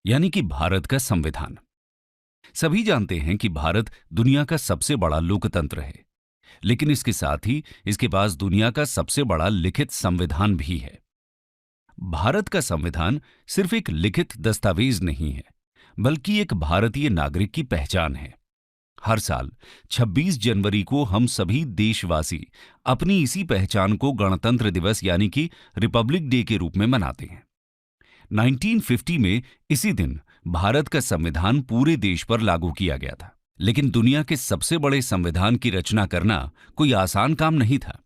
यानी कि भारत का संविधान। सभी जानते हैं कि भारत दुनिया का सबसे बड़ा लोकतंत्र है, लेकिन इसके साथ ही इसके पास दुनिया का सबसे बड़ा लिखित संविधान भी है। भारत का संविधान सिर्फ एक लिखित दस्तावेज नहीं है, बल्कि एक भारतीय नागरिक की पहचान है। हर साल 26 जनवरी को हम सभी देशवासी अपनी इसी पहचान को गणतंत्र दिवस यानी कि रिपब्लिक डे के रूप में मनाते हैं। 1950 में इसी दिन भारत का संविधान पूरे देश पर लागू किया गया था। लेकिन दुनिया के सबसे बड़े संविधान की रचना करना कोई आसान काम नहीं था।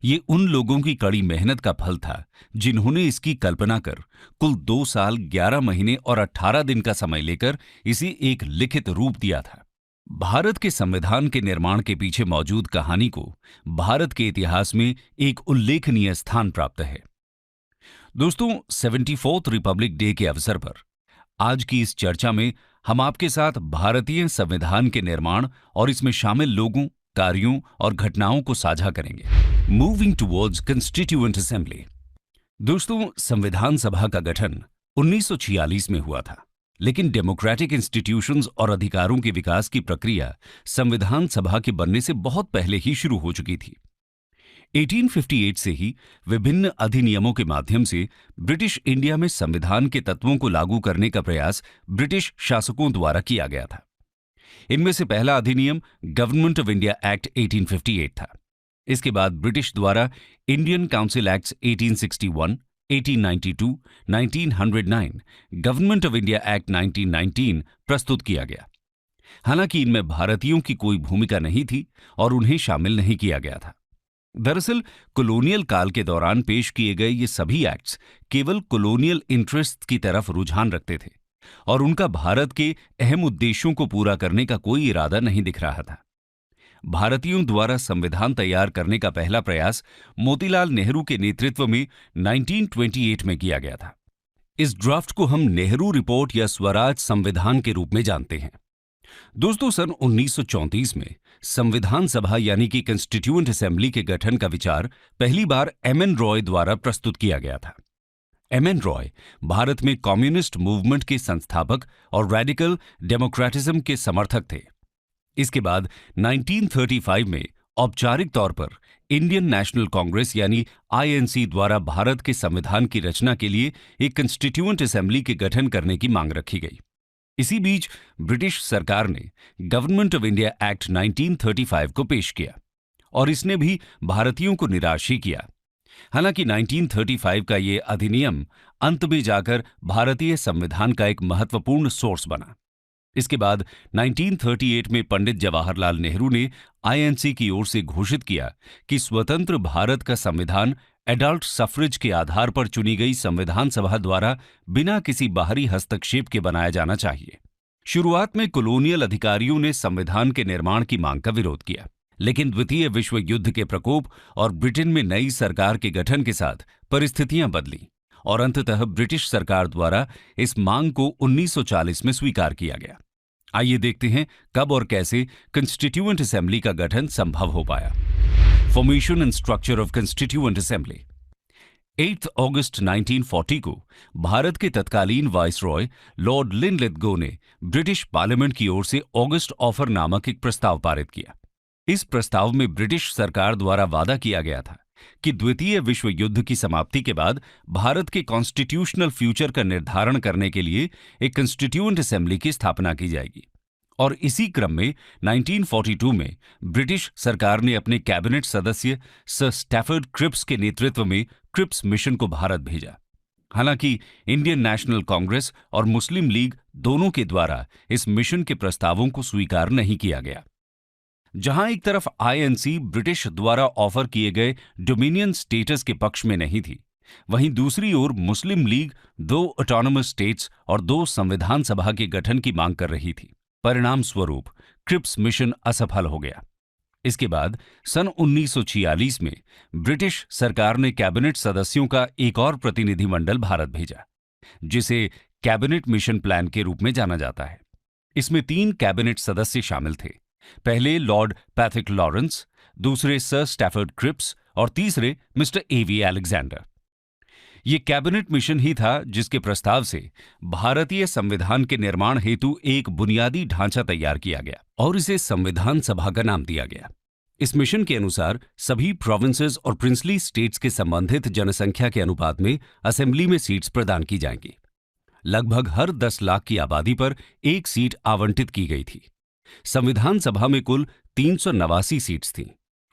ये उन लोगों की कड़ी मेहनत का फल था जिन्होंने इसकी कल्पना कर कुल 2 साल 11 महीने और 18 दिन का समय लेकर इसे एक लिखित रूप दिया था। भारत के संविधान के निर्माण के पीछे मौजूद कहानी को भारत के इतिहास में एक उल्लेखनीय स्थान प्राप्त है। दोस्तों, 74th रिपब्लिक डे के अवसर पर आज की इस चर्चा में हम आपके साथ भारतीय संविधान के निर्माण और इसमें शामिल लोगों, कार्यों और घटनाओं को साझा करेंगे। Moving towards constituent assembly. दोस्तों, संविधान सभा का गठन 1946 में हुआ था, लेकिन डेमोक्रेटिक इंस्टीट्यूशंस और अधिकारों के विकास की प्रक्रिया संविधान सभा के बनने से बहुत पहले ही शुरू हो चुकी थी। 1858 से ही विभिन्न अधिनियमों के माध्यम से ब्रिटिश इंडिया में संविधान के तत्वों को लागू करने का प्रयास ब्रिटिश शासकों द्वारा किया गया था। इनमें से पहला अधिनियम गवर्नमेंट ऑफ इंडिया एक्ट 1858 था। इसके बाद ब्रिटिश द्वारा Indian council acts 1861, 1892, 1909, government of India act 1919 प्रस्तुत किया गया। हालांकि इनमें भारतीयों की कोई भूमिका नहीं थी और उन्हें शामिल नहीं किया गया था। दरअसल कॉलोनियल काल के दौरान पेश किए गए ये सभी एक्ट्स केवल कॉलोनियल इंटरेस्ट की तरफ रुझान रखते थे और उनका भारत के अहम उद्देश्यों को पूरा करने का कोई इरादा नहीं दिख रहा था। भारतीयों द्वारा संविधान तैयार करने का पहला प्रयास मोतीलाल नेहरू के नेतृत्व में 1928 में किया गया था। इस ड्राफ्ट को हम नेहरू रिपोर्ट या स्वराज संविधान के रूप में जानते हैं। दोस्तों, सन 1934 में संविधान सभा यानी कि कंस्टिट्यूएंट असेंबली के गठन का विचार पहली बार एमएन रॉय द्वारा प्रस्तुत किया गया था। एमएन रॉय भारत में कम्युनिस्ट मूवमेंट के संस्थापक और रेडिकल डेमोक्रेटिज्म के समर्थक थे। इसके बाद 1935 में औपचारिक तौर पर इंडियन नेशनल कांग्रेस यानी आईएनसी द्वारा भारत के संविधान की रचना के लिए एक कंस्टिट्यूएंट असेंबली के गठन करने की मांग रखी गई। इसी बीच ब्रिटिश सरकार ने गवर्नमेंट ऑफ इंडिया एक्ट 1935 को पेश किया और इसने भी भारतीयों को निराश ही किया। हालांकि 1935 का ये अधिनियम अंत में जाकर भारतीय संविधान का एक महत्वपूर्ण सोर्स बना। इसके बाद 1938 में पंडित जवाहरलाल नेहरू ने आईएनसी की ओर से घोषित किया कि स्वतंत्र भारत का संविधान एडल्ट सफरेज के आधार पर चुनी गई संविधान सभा द्वारा बिना किसी बाहरी हस्तक्षेप के बनाया जाना चाहिए। शुरुआत में कॉलोनियल अधिकारियों ने संविधान के निर्माण की मांग का विरोध किया, लेकिन द्वितीय विश्व युद्ध के प्रकोप और ब्रिटेन में नई सरकार के गठन के साथ परिस्थितियां बदली और अंततः ब्रिटिश सरकार द्वारा इस मांग को 1940 में स्वीकार किया गया। आइए देखते हैं कब और कैसे कंस्टिट्यूएंट असेंबली का गठन संभव हो पाया। Formation and structure of constituent assembly. 8 अगस्त 1940 को भारत के तत्कालीन वाइसरॉय लॉर्ड लिनलिथगो ने ब्रिटिश पार्लियामेंट की ओर से ऑगस्ट ऑफर नामक एक प्रस्ताव पारित किया। इस प्रस्ताव में ब्रिटिश सरकार द्वारा वादा किया गया था कि द्वितीय विश्व युद्ध की समाप्ति के बाद भारत के कॉन्स्टिट्यूशनल फ्यूचर का निर्धारण करने के लिए एक कंस्टिट्यूएंट असेंबली की स्थापना की जाएगी। और इसी क्रम में 1942 में ब्रिटिश सरकार ने अपने कैबिनेट सदस्य सर स्टैफर्ड क्रिप्स के नेतृत्व में क्रिप्स मिशन को भारत भेजा। हालांकि इंडियन नेशनल कांग्रेस और मुस्लिम लीग दोनों के द्वारा इस मिशन के प्रस्तावों को स्वीकार नहीं किया गया। जहां एक तरफ आईएनसी ब्रिटिश द्वारा ऑफर किए गए डोमिनियन स्टेटस के पक्ष में नहीं थी, वहीं दूसरी ओर मुस्लिम लीग 2 ऑटोनोमस स्टेट्स और 2 संविधान सभा के गठन की मांग कर रही थी। परिणाम स्वरूप क्रिप्स मिशन असफल हो गया। इसके बाद सन 1946 में ब्रिटिश सरकार ने कैबिनेट सदस्यों का एक और प्रतिनिधिमंडल भारत भेजा, जिसे कैबिनेट मिशन प्लान के रूप में जाना जाता है। इसमें 3 कैबिनेट सदस्य शामिल थे। पहले लॉर्ड पैथिक लॉरेंस, दूसरे सर स्टैफर्ड क्रिप्स और तीसरे मिस्टर एवी अलेक्जेंडर। ये कैबिनेट मिशन ही था जिसके प्रस्ताव से भारतीय संविधान के निर्माण हेतु एक बुनियादी ढांचा तैयार किया गया और इसे संविधान सभा का नाम दिया गया। इस मिशन के अनुसार सभी प्रोविंसेस और प्रिंसली स्टेट्स के संबंधित जनसंख्या के अनुपात में असेंबली में सीट्स प्रदान की जाएंगी। लगभग हर 10 लाख की आबादी पर एक सीट आवंटित की गई थी। संविधान सभा में कुल 389 सीट्स थीं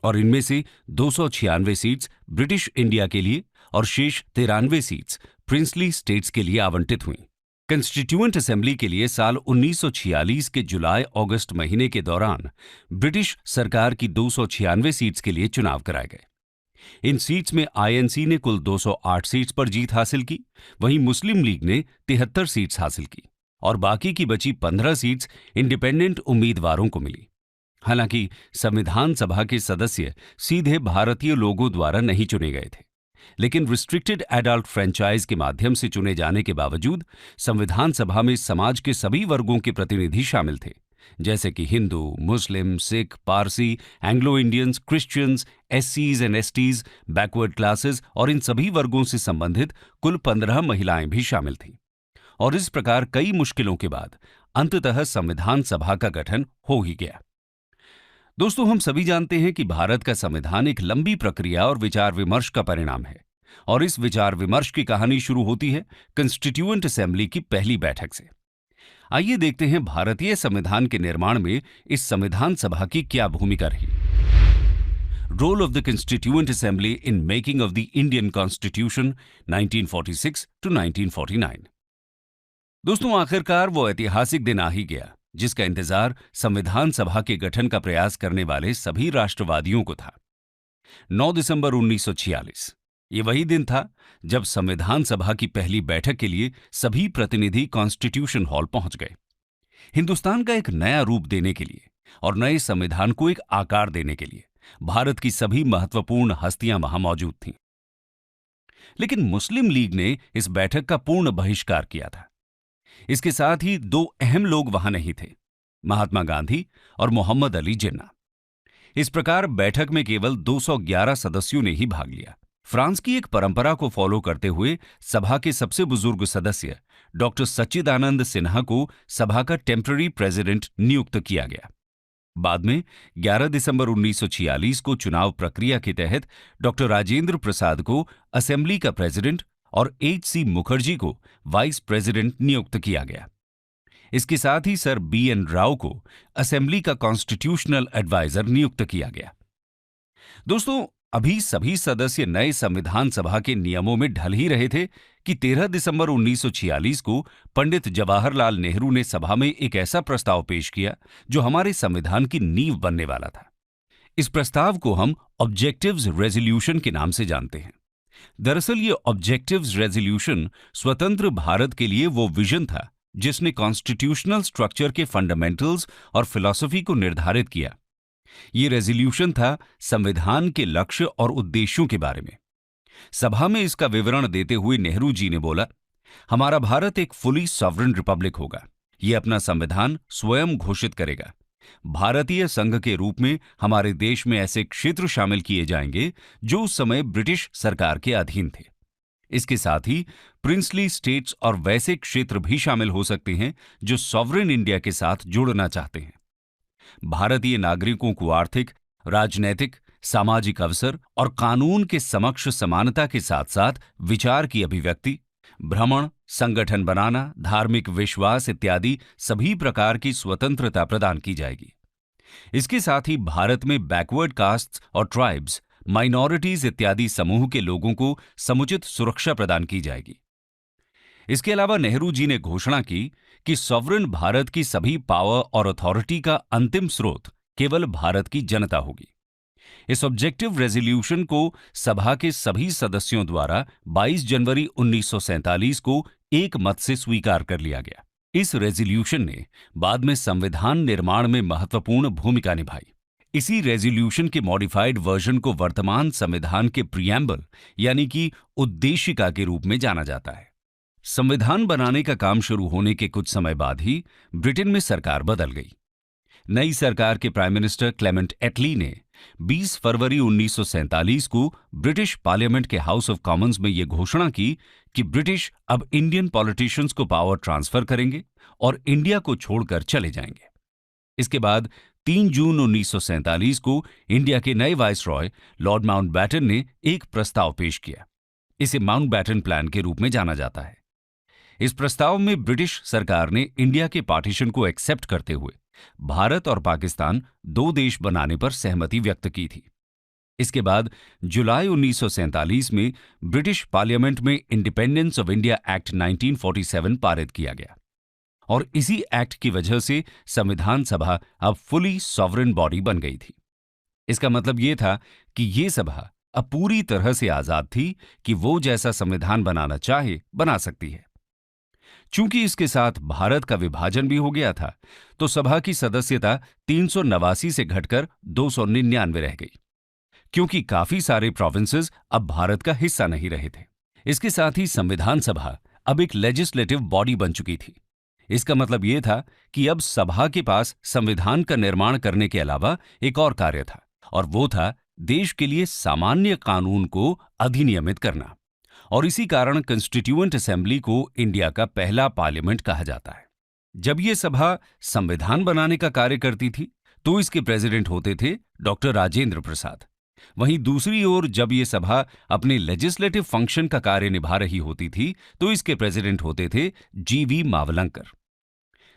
और इनमें से 296 सीट्स ब्रिटिश इंडिया के लिए और शेष 93 सीट्स प्रिंसली स्टेट्स के लिए आवंटित हुईं। कंस्टिट्यूएंट असेंबली के लिए साल 1946 के जुलाई-अगस्त महीने के दौरान ब्रिटिश सरकार की 296 सीट्स के लिए चुनाव कराए गए। इन सीट्स में आईएनसी ने कुल 208 सीट्स पर जीत हासिल की, वहीं मुस्लिम लीग ने 73 सीट्स हासिल की और बाकी की बची 15 सीट्स इंडिपेंडेंट उम्मीदवारों को मिली। हालांकि संविधान सभा के सदस्य सीधे भारतीय लोगों द्वारा नहीं चुने गए थे, लेकिन रिस्ट्रिक्टेड एडल्ट फ्रेंचाइज के माध्यम से चुने जाने के बावजूद संविधान सभा में समाज के सभी वर्गों के प्रतिनिधि शामिल थे, जैसे कि हिंदू, मुस्लिम, सिख, पारसी, एंग्लो इंडियंस, क्रिश्चियंस, एससीज एंड एसटीज, बैकवर्ड क्लासेस और इन सभी वर्गों से संबंधित कुल 15 महिलाएं भी शामिल थीं। और इस प्रकार कई मुश्किलों के बाद अंततः संविधान सभा का गठन हो ही गया। दोस्तों, हम सभी जानते हैं कि भारत का संविधान एक लंबी प्रक्रिया और विचार विमर्श का परिणाम है और इस विचार विमर्श की कहानी शुरू होती है कंस्टिट्यूएंट असेंबली की पहली बैठक से। आइए देखते हैं भारतीय संविधान के निर्माण में इस संविधान सभा की क्या भूमिका रही। Role of the constituent assembly in making of the Indian constitution 1946 to 1949। दोस्तों, आखिरकार वो ऐतिहासिक दिन आ ही गया जिसका इंतजार संविधान सभा के गठन का प्रयास करने वाले सभी राष्ट्रवादियों को था। 9 दिसंबर 1946 ये वही दिन था जब संविधान सभा की पहली बैठक के लिए सभी प्रतिनिधि कॉन्स्टिट्यूशन हॉल पहुंच गए। हिंदुस्तान का एक नया रूप देने के लिए और नए संविधान को एक आकार देने के लिए भारत की सभी महत्वपूर्ण हस्तियां वहां मौजूद थीं। लेकिन मुस्लिम लीग ने इस बैठक का पूर्ण बहिष्कार किया था। इसके साथ ही दो अहम लोग वहां नहीं थे, महात्मा गांधी और मोहम्मद अली जिन्ना। इस प्रकार बैठक में केवल 211 सदस्यों ने ही भाग लिया। फ्रांस की एक परंपरा को फॉलो करते हुए सभा के सबसे बुजुर्ग सदस्य डॉक्टर सच्चिदानंद सिन्हा को सभा का टेम्पररी प्रेसिडेंट नियुक्त किया गया। बाद में 11 दिसंबर 1946 को चुनाव प्रक्रिया के तहत डॉक्टर राजेंद्र प्रसाद को असेंबली का प्रेसिडेंट और एच.सी. मुखर्जी को वाइस प्रेसिडेंट नियुक्त किया गया। इसके साथ ही सर बी.एन. राव को असेंबली का कॉन्स्टिट्यूशनल एडवाइजर नियुक्त किया गया। दोस्तों, अभी सभी सदस्य नए संविधान सभा के नियमों में ढल ही रहे थे कि 13 दिसंबर 1946 को पंडित जवाहरलाल नेहरू ने सभा में एक ऐसा प्रस्ताव पेश किया जो हमारे संविधान की नींव बनने वाला था। इस प्रस्ताव को हम ऑब्जेक्टिव्स रेजोल्यूशन के नाम से जानते हैं। दरअसल ये ऑब्जेक्टिव्स रेजोल्यूशन स्वतंत्र भारत के लिए वो विजन था जिसने कॉन्स्टिट्यूशनल स्ट्रक्चर के फंडामेंटल्स और फिलॉसफी को निर्धारित किया। ये रेजोल्यूशन था संविधान के लक्ष्य और उद्देश्यों के बारे में। सभा में इसका विवरण देते हुए नेहरू जी ने बोला, हमारा भारत एक फुली सॉवरेन रिपब्लिक होगा। ये अपना संविधान स्वयं घोषित करेगा। भारतीय संघ के रूप में हमारे देश में ऐसे क्षेत्र शामिल किए जाएंगे जो उस समय ब्रिटिश सरकार के अधीन थे। इसके साथ ही प्रिंसली स्टेट्स और वैसे क्षेत्र भी शामिल हो सकते हैं जो सॉवरेन इंडिया के साथ जुड़ना चाहते हैं। भारतीय नागरिकों को आर्थिक, राजनैतिक, सामाजिक अवसर और कानून के समक्ष समानता के साथ साथ विचार की अभिव्यक्ति, भ्रमण, संगठन बनाना, धार्मिक विश्वास इत्यादि सभी प्रकार की स्वतंत्रता प्रदान की जाएगी। इसके साथ ही भारत में बैकवर्ड कास्ट्स और ट्राइब्स, माइनॉरिटीज इत्यादि समूह के लोगों को समुचित सुरक्षा प्रदान की जाएगी। इसके अलावा नेहरू जी ने घोषणा की कि सॉवरेन भारत की सभी पावर और अथॉरिटी का अंतिम स्रोत केवल भारत की जनता होगी। इस ऑब्जेक्टिव रेजोल्यूशन को सभा के सभी सदस्यों द्वारा 22 जनवरी 1947 को एक मत से स्वीकार कर लिया गया। इस रेजोल्यूशन ने बाद में संविधान निर्माण में महत्वपूर्ण भूमिका निभाई। इसी रेजोल्यूशन के मॉडिफाइड वर्जन को वर्तमान संविधान के प्रीएम्बल यानी कि उद्देशिका के रूप में जाना जाता है। संविधान बनाने का काम शुरू होने के कुछ समय बाद ही ब्रिटेन में सरकार बदल गई। नई सरकार के प्राइम मिनिस्टर क्लेमेंट एटली ने 20 फरवरी 1947 को ब्रिटिश पार्लियामेंट के हाउस ऑफ कॉमन्स में यह घोषणा की कि ब्रिटिश अब इंडियन पॉलिटिशियंस को पावर ट्रांसफर करेंगे और इंडिया को छोड़कर चले जाएंगे। इसके बाद 3 जून 1947 को इंडिया के नए वाइसरॉय लॉर्ड माउंटबैटन ने एक प्रस्ताव पेश किया। इसे माउंटबैटन प्लान के रूप में जाना जाता है। इस प्रस्ताव में ब्रिटिश सरकार ने इंडिया के पार्टीशन को एक्सेप्ट करते हुए भारत और पाकिस्तान 2 देश बनाने पर सहमति व्यक्त की थी। इसके बाद जुलाई 1947 में ब्रिटिश पार्लियामेंट में इंडिपेंडेंस ऑफ इंडिया एक्ट 1947 पारित किया गया और इसी एक्ट की वजह से संविधान सभा अब फुली सॉवरेन बॉडी बन गई थी। इसका मतलब यह था कि यह सभा अब पूरी तरह से आजाद थी कि वो जैसा संविधान बनाना चाहे बना सकती है। चूंकि इसके साथ भारत का विभाजन भी हो गया था, तो सभा की सदस्यता 389 से घटकर 299 रह गई, क्योंकि काफी सारे प्रोविंसेस अब भारत का हिस्सा नहीं रहे थे। इसके साथ ही संविधान सभा अब एक लेजिस्लेटिव बॉडी बन चुकी थी। इसका मतलब यह था कि अब सभा के पास संविधान का निर्माण करने के अलावा एक और कार्य था, और वो था देश के लिए सामान्य कानून को अधिनियमित करना। और इसी कारण कंस्टिट्यूएंट असेंबली को इंडिया का पहला पार्लियामेंट कहा जाता है। जब यह सभा संविधान बनाने का कार्य करती थी तो इसके प्रेसिडेंट होते थे डॉक्टर राजेंद्र प्रसाद। वहीं दूसरी ओर जब यह सभा अपने लेजिस्लेटिव फंक्शन का कार्य निभा रही होती थी तो इसके प्रेसिडेंट होते थे जीवी मावलंकर।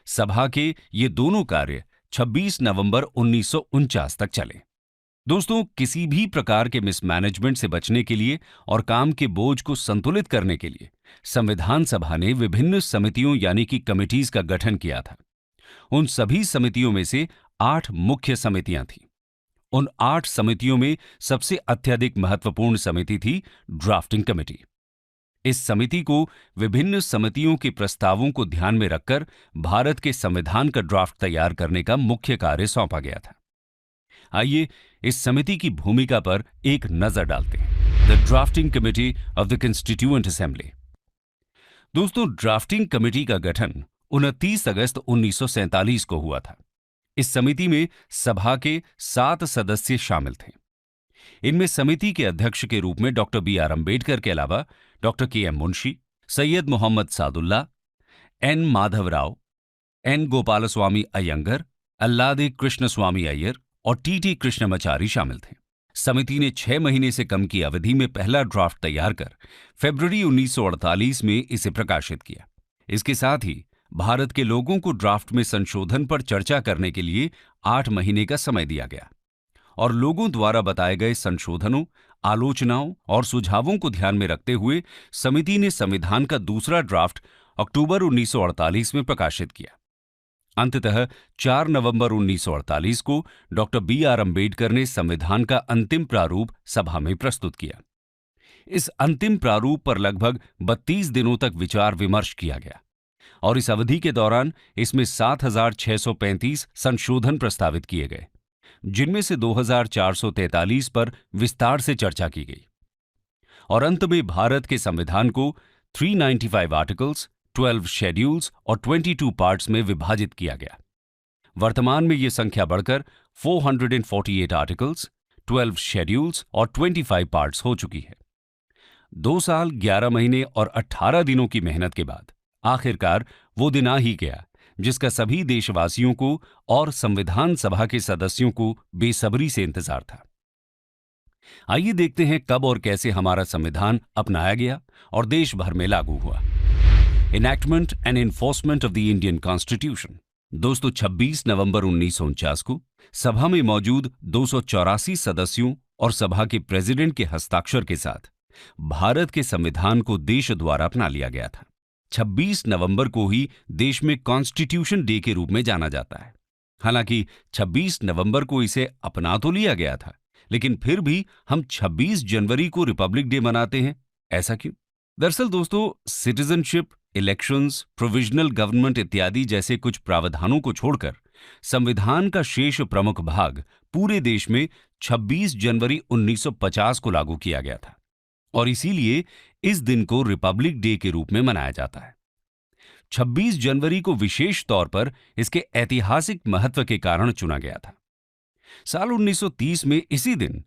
सभा के ये दोनों कार्य 26 नवंबर 1949 तक चले। दोस्तों, किसी भी प्रकार के मिसमैनेजमेंट से बचने के लिए और काम के बोझ को संतुलित करने के लिए संविधान सभा ने विभिन्न समितियों यानी कि कमिटीज का गठन किया था। उन सभी समितियों में से 8 मुख्य समितियां थीं। उन 8 समितियों में सबसे अत्यधिक महत्वपूर्ण समिति थी ड्राफ्टिंग कमेटी। इस समिति को विभिन्न समितियों के प्रस्तावों को ध्यान में रखकर भारत के संविधान का ड्राफ्ट तैयार करने का मुख्य कार्य सौंपा गया था। आइए इस समिति की भूमिका पर एक नजर डालते हैं। The drafting committee of the constituent assembly. दोस्तों, ड्राफ्टिंग कमेटी का गठन 29 अगस्त 1947 को हुआ था। इस समिति में सभा के 7 सदस्य शामिल थे। इनमें समिति के अध्यक्ष के रूप में डॉक्टर B.R. अम्बेडकर के अलावा doctor K.M. Munshi, Syed Mohammad Saadulla, N. Madhava Rao, N. Gopalaswami Ayyangar, Alladi Krishnaswami Iyer और T.T. कृष्णमाचारी शामिल थे। समिति ने 6 महीने से कम की अवधि में पहला ड्राफ्ट तैयार कर फरवरी 1948 में इसे प्रकाशित किया। इसके साथ ही भारत के लोगों को ड्राफ्ट में संशोधन पर चर्चा करने के लिए 8 महीने का समय दिया गया और लोगों द्वारा बताए गए संशोधनों, आलोचनाओं और सुझावों को ध्यान में रखते हुए समिति ने संविधान का दूसरा ड्राफ्ट अक्टूबर 1948 में प्रकाशित किया। अंततः 4 नवंबर 1948 को डॉक्टर B.R. अम्बेडकर ने संविधान का अंतिम प्रारूप सभा में प्रस्तुत किया। इस अंतिम प्रारूप पर लगभग 32 दिनों तक विचार विमर्श किया गया और इस अवधि के दौरान इसमें 7,635 संशोधन प्रस्तावित किए गए, जिनमें से 2,443 पर विस्तार से चर्चा की गई और अंत में भारत के संविधान को 395 आर्टिकल्स, 12 शेड्यूल्स और 22 पार्ट्स में विभाजित किया गया। वर्तमान में यह संख्या बढ़कर 448 आर्टिकल्स, 12 शेड्यूल्स और 25 पार्ट्स हो चुकी है। 2 साल 11 महीने और 18 दिनों की मेहनत के बाद आखिरकार वो दिन आ ही गया जिसका सभी देशवासियों को और संविधान सभा के सदस्यों को बेसब्री से इंतजार था। आइए देखते हैं कब और कैसे हमारा संविधान अपनाया गया और देश भर में लागू हुआ। Enactment and enforcement of the Indian constitution. दोस्तों, 26 नवंबर 1949 को सभा में मौजूद 284 सदस्यों और सभा के प्रेसिडेंट के हस्ताक्षर के साथ भारत के संविधान को देश द्वारा अपना लिया गया था। 26 नवंबर को ही देश में कॉन्स्टिट्यूशन डे के रूप में जाना जाता है। हालांकि 26 नवंबर को इसे अपना तो लिया गया था, लेकिन फिर भी हम 26 जनवरी को रिपब्लिक डे मनाते हैं। ऐसा क्यों? दरअसल दोस्तों, सिटीजनशिप, इलेक्शंस, प्रोविजनल गवर्नमेंट इत्यादि जैसे कुछ प्रावधानों को छोड़कर संविधान का शेष प्रमुख भाग पूरे देश में 26 जनवरी 1950 को लागू किया गया था और इसीलिए इस दिन को रिपब्लिक डे के रूप में मनाया जाता है। 26 जनवरी को विशेष तौर पर इसके ऐतिहासिक महत्व के कारण चुना गया था। साल 1930 में इसी दिन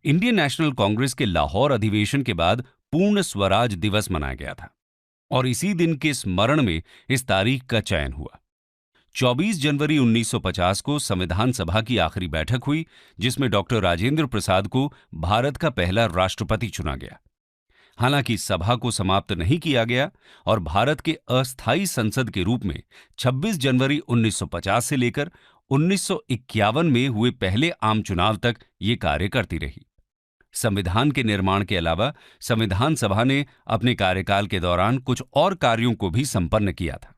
इंडियन नेशनल कांग्रेस के लाहौर अधिवेशन के बाद पूर्ण स्वराज दिवस मनाया गया था और इसी दिन के स्मरण में इस तारीख का चयन हुआ। 24 जनवरी 1950 को संविधान सभा की आखिरी बैठक हुई, जिसमें डॉक्टर राजेंद्र प्रसाद को भारत का पहला राष्ट्रपति चुना गया। हालांकि सभा को समाप्त नहीं किया गया और भारत के अस्थायी संसद के रूप में 26 जनवरी 1950 से लेकर 1951 में हुए पहले आम चुनाव तक ये कार्य करती रही। संविधान के निर्माण के अलावा संविधान सभा ने अपने कार्यकाल के दौरान कुछ और कार्यों को भी संपन्न किया था।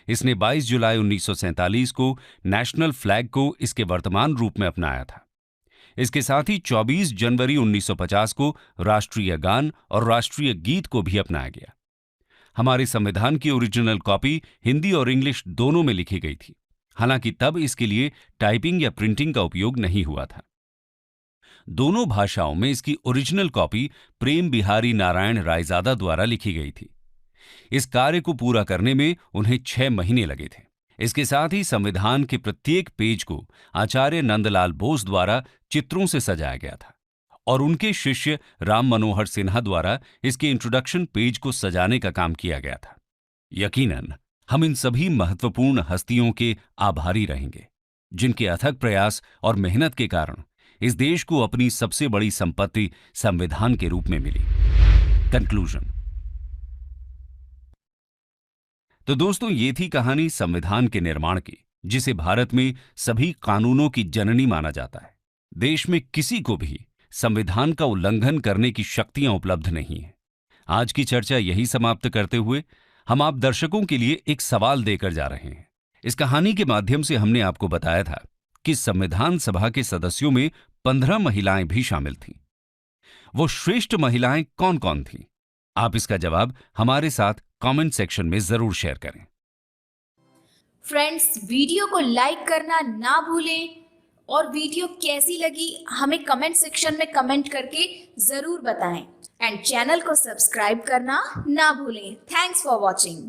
इसने 22 जुलाई 1947 को नेशनल फ्लैग को इसके वर्तमान रूप में अपनाया था। इसके साथ ही 24 जनवरी 1950 को राष्ट्रीय गान और राष्ट्रीय गीत को भी अपनाया गया। हमारे संविधान की ओरिजिनल कॉपी हिंदी और इंग्लिश दोनों में लिखी गई थी। हालांकि तब इसके लिए टाइपिंग या प्रिंटिंग का उपयोग नहीं हुआ था। दोनों भाषाओं में इसकी ओरिजिनल कॉपी प्रेम बिहारी नारायण रायजादा द्वारा लिखी गई थी। इस कार्य को पूरा करने में उन्हें 6 महीने लगे थे। इसके साथ ही संविधान के प्रत्येक पेज को आचार्य नंदलाल बोस द्वारा चित्रों से सजाया गया था और उनके शिष्य राम मनोहर सिन्हा द्वारा इसके इंट्रोडक्शन पेज को सजाने का काम किया गया था। यकीनन हम इन सभी महत्वपूर्ण हस्तियों के आभारी रहेंगे, जिनके अथक प्रयास और मेहनत के कारण इस देश को अपनी सबसे बड़ी संपत्ति संविधान के रूप में मिली। कंक्लूजन। तो दोस्तों, ये थी कहानी संविधान के निर्माण की, जिसे भारत में सभी कानूनों की जननी माना जाता है। देश में किसी को भी संविधान का उल्लंघन करने की शक्तियां उपलब्ध नहीं है। आज की चर्चा यही समाप्त करते हुए हम आप दर्शकों के लिए एक सवाल देकर जा रहे हैं। इस कहानी के माध्यम से हमने आपको बताया था कि संविधान सभा के सदस्यों में 15 महिलाएं भी शामिल थीं। वो श्रेष्ठ महिलाएं कौन कौन थीं? आप इसका जवाब हमारे साथ कमेंट सेक्शन में जरूर शेयर करें। फ्रेंड्स, वीडियो को लाइक करना ना भूलें और वीडियो कैसी लगी हमें कमेंट सेक्शन में कमेंट करके जरूर बताएं एंड चैनल को सब्सक्राइब करना ना भूलें। Thanks for watching.